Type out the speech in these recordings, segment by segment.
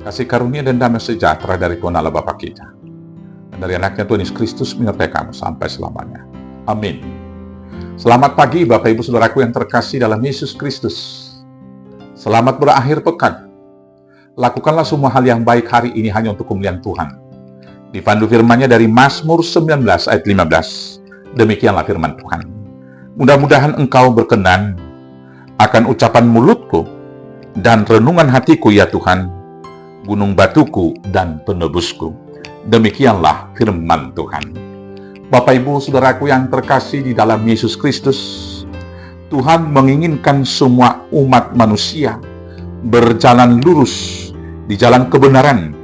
Kasih karunia dan damai sejahtera dari Tuhan Allah Bapa kita, dan dari anaknya Tuhan Yesus Kristus menyertai kamu sampai selamanya. Amin. Selamat pagi Bapak Ibu Saudaraku yang terkasih dalam Yesus Kristus. Selamat berakhir pekan. Lakukanlah semua hal yang baik hari ini hanya untuk kemuliaan Tuhan. Dipandu firman-Nya dari Mazmur 19 ayat 15. Demikianlah firman Tuhan. Mudah-mudahan engkau berkenan akan ucapan mulutku dan renungan hatiku ya Tuhan, gunung batuku dan penebusku. Demikianlah firman Tuhan. Bapak Ibu Saudaraku yang terkasih di dalam Yesus Kristus, Tuhan menginginkan semua umat manusia berjalan lurus di jalan kebenaran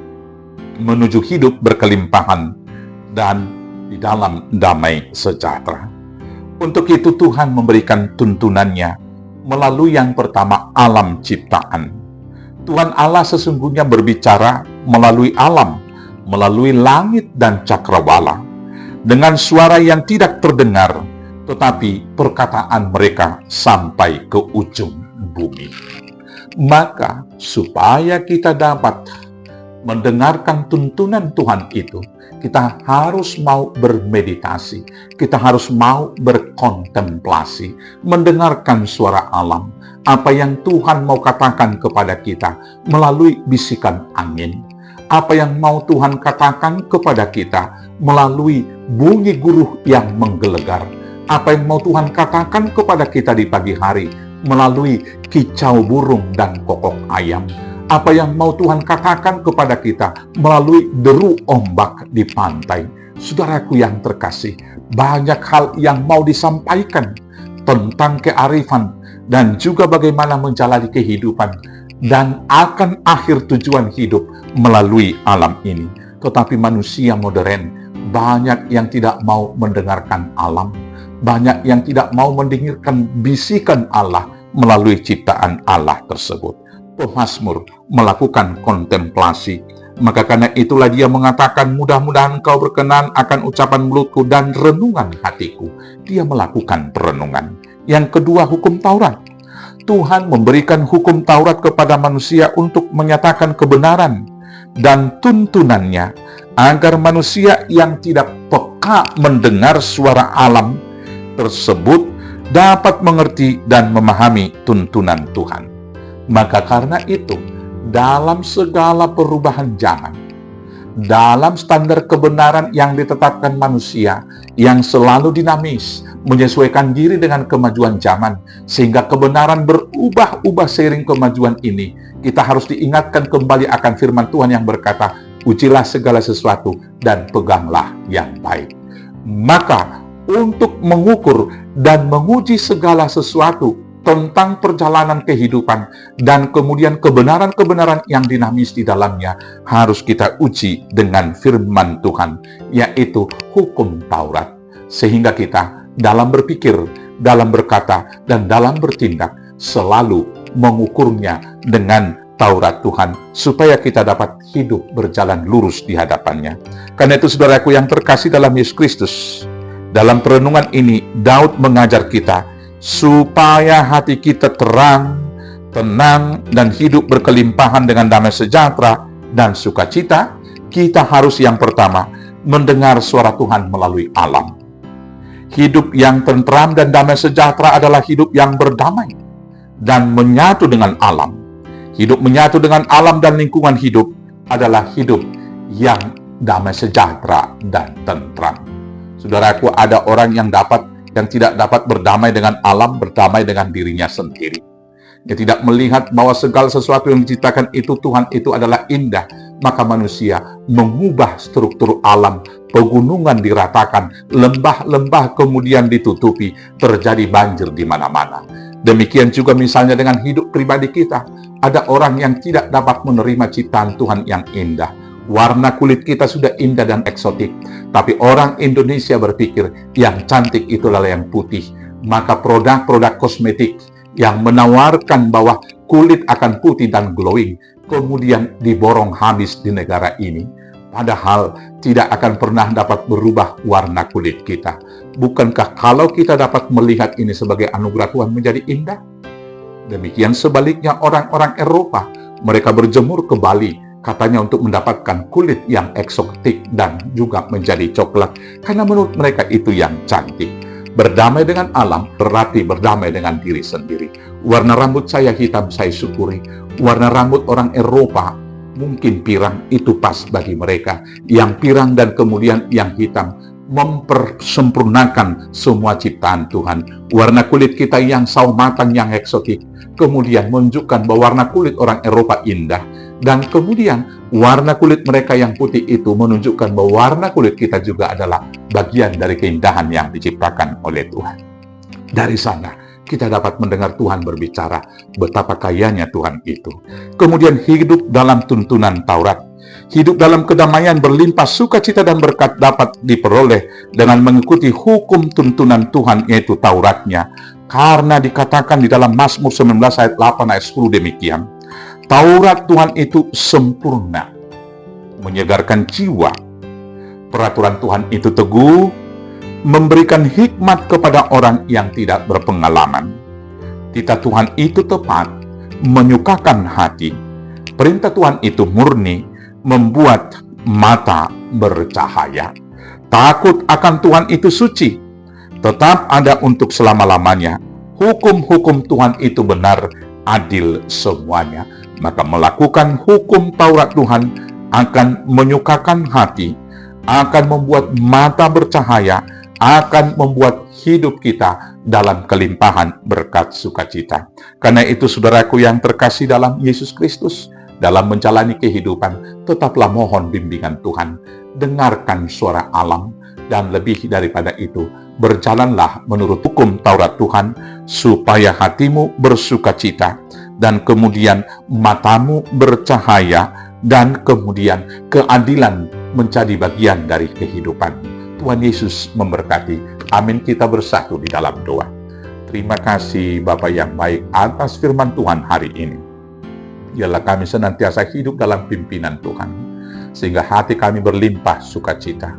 menuju hidup berkelimpahan dan di dalam damai sejahtera. Untuk itu Tuhan memberikan tuntunannya melalui yang pertama alam ciptaan. Tuhan Allah sesungguhnya berbicara melalui alam, melalui langit dan cakrawala, dengan suara yang tidak terdengar, tetapi perkataan mereka sampai ke ujung bumi. Maka supaya kita dapat mendengarkan tuntunan Tuhan itu, kita harus mau bermeditasi, kita harus mau berkontemplasi, mendengarkan suara alam, apa yang Tuhan mau katakan kepada kita melalui bisikan angin, apa yang mau Tuhan katakan kepada kita melalui bunyi guruh yang menggelegar, apa yang mau Tuhan katakan kepada kita di pagi hari melalui kicau burung dan kokok ayam, apa yang mau Tuhan katakan kepada kita melalui deru ombak di pantai. Saudaraku yang terkasih, banyak hal yang mau disampaikan tentang kearifan dan juga bagaimana menjalani kehidupan dan akan akhir tujuan hidup melalui alam ini. Tetapi manusia modern banyak yang tidak mau mendengarkan alam, banyak yang tidak mau mendengarkan bisikan Allah melalui ciptaan Allah tersebut. Pemazmur melakukan kontemplasi. Maka karena itulah dia mengatakan, mudah-mudahan engkau berkenan akan ucapan mulutku dan renungan hatiku. Dia melakukan perenungan. Yang kedua, hukum Taurat. Tuhan memberikan hukum Taurat kepada manusia untuk menyatakan kebenaran dan tuntunannya, agar manusia yang tidak peka mendengar suara alam tersebut dapat mengerti dan memahami tuntunan Tuhan. Maka karena itu, dalam segala perubahan zaman, dalam standar kebenaran yang ditetapkan manusia, yang selalu dinamis, menyesuaikan diri dengan kemajuan zaman, sehingga kebenaran berubah-ubah seiring kemajuan ini, kita harus diingatkan kembali akan firman Tuhan yang berkata, ujilah segala sesuatu dan peganglah yang baik. Maka, untuk mengukur dan menguji segala sesuatu tentang perjalanan kehidupan dan kemudian kebenaran-kebenaran yang dinamis di dalamnya, harus kita uji dengan firman Tuhan, yaitu hukum Taurat. Sehingga kita dalam berpikir, dalam berkata, dan dalam bertindak selalu mengukurnya dengan Taurat Tuhan, supaya kita dapat hidup berjalan lurus di hadapannya. Karena itu saudaraku yang terkasih dalam Yesus Kristus, dalam perenungan ini Daud mengajar kita supaya hati kita terang, tenang, dan hidup berkelimpahan dengan damai sejahtera dan sukacita. Kita harus yang pertama mendengar suara Tuhan melalui alam. Hidup yang tentram dan damai sejahtera adalah hidup yang berdamai dan menyatu dengan alam. Hidup menyatu dengan alam dan lingkungan hidup adalah hidup yang damai sejahtera dan tentram. Saudaraku, ada orang yang tidak dapat berdamai dengan alam, berdamai dengan dirinya sendiri. Dia tidak melihat bahwa segala sesuatu yang diciptakan itu Tuhan itu adalah indah. Maka manusia mengubah struktur alam, pegunungan diratakan, lembah-lembah kemudian ditutupi, terjadi banjir di mana-mana. Demikian juga misalnya dengan hidup pribadi kita. Ada orang yang tidak dapat menerima ciptaan Tuhan yang indah. Warna kulit kita sudah indah dan eksotik, tapi orang Indonesia berpikir yang cantik itulah yang putih. Maka produk-produk kosmetik yang menawarkan bahwa kulit akan putih dan glowing, kemudian diborong habis di negara ini. Padahal tidak akan pernah dapat berubah warna kulit kita. Bukankah kalau kita dapat melihat ini sebagai anugerah Tuhan menjadi indah? Demikian sebaliknya orang-orang Eropa, mereka berjemur ke Bali Katanya untuk mendapatkan kulit yang eksotik dan juga menjadi coklat, karena menurut mereka itu yang cantik. Berdamai dengan alam berarti berdamai dengan diri sendiri. Warna rambut saya hitam, saya syukuri. Warna rambut orang Eropa mungkin pirang, itu pas bagi mereka. Yang pirang dan kemudian yang hitam mempersempurnakan semua ciptaan Tuhan. Warna kulit kita yang sawo matang, yang eksotik, kemudian menunjukkan bahwa warna kulit orang Eropa indah. Dan kemudian warna kulit mereka yang putih itu menunjukkan bahwa warna kulit kita juga adalah bagian dari keindahan yang diciptakan oleh Tuhan. Dari sana kita dapat mendengar Tuhan berbicara betapa kayanya Tuhan itu. Kemudian hidup dalam tuntunan Taurat. Hidup dalam kedamaian, berlimpah sukacita dan berkat dapat diperoleh dengan mengikuti hukum tuntunan Tuhan, yaitu Tauratnya. Karena dikatakan di dalam Mazmur 19 ayat 8 ayat 10 demikian, Taurat Tuhan itu sempurna, menyegarkan jiwa. Peraturan Tuhan itu teguh, memberikan hikmat kepada orang yang tidak berpengalaman. Titah Tuhan itu tepat, menyukakan hati. Perintah Tuhan itu murni, membuat mata bercahaya. Takut akan Tuhan itu suci, tetap ada untuk selama-lamanya. Hukum-hukum Tuhan itu benar, adil semuanya. Maka melakukan hukum Taurat Tuhan akan menyukakan hati, akan membuat mata bercahaya, akan membuat hidup kita dalam kelimpahan berkat sukacita. Karena itu saudaraku yang terkasih dalam Yesus Kristus, dalam menjalani kehidupan, tetaplah mohon bimbingan Tuhan. Dengarkan suara alam, dan lebih daripada itu, berjalanlah menurut hukum Taurat Tuhan, supaya hatimu bersukacita, dan kemudian matamu bercahaya, dan kemudian keadilan menjadi bagian dari kehidupan. Tuhan Yesus memberkati. Amin. Kita bersatu di dalam doa. Terima kasih Bapa yang baik atas firman Tuhan hari ini. Biarlah kami senantiasa hidup dalam pimpinan Tuhan, sehingga hati kami berlimpah sukacita,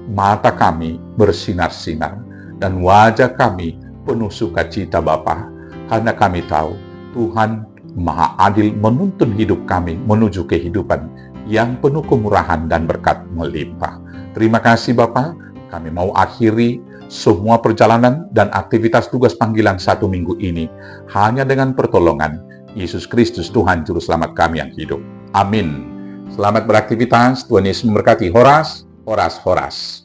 mata kami bersinar-sinar, dan wajah kami penuh sukacita Bapa, karena kami tahu Tuhan Maha Adil menuntun hidup kami menuju kehidupan yang penuh kemurahan dan berkat melimpah. Terima kasih Bapa, kami mau akhiri semua perjalanan dan aktivitas tugas panggilan 1 minggu ini hanya dengan pertolongan Yesus Kristus Tuhan Juru Selamat kami yang hidup. Amin. Selamat beraktivitas, Tuhan Yesus memberkati. Horas, horas, horas.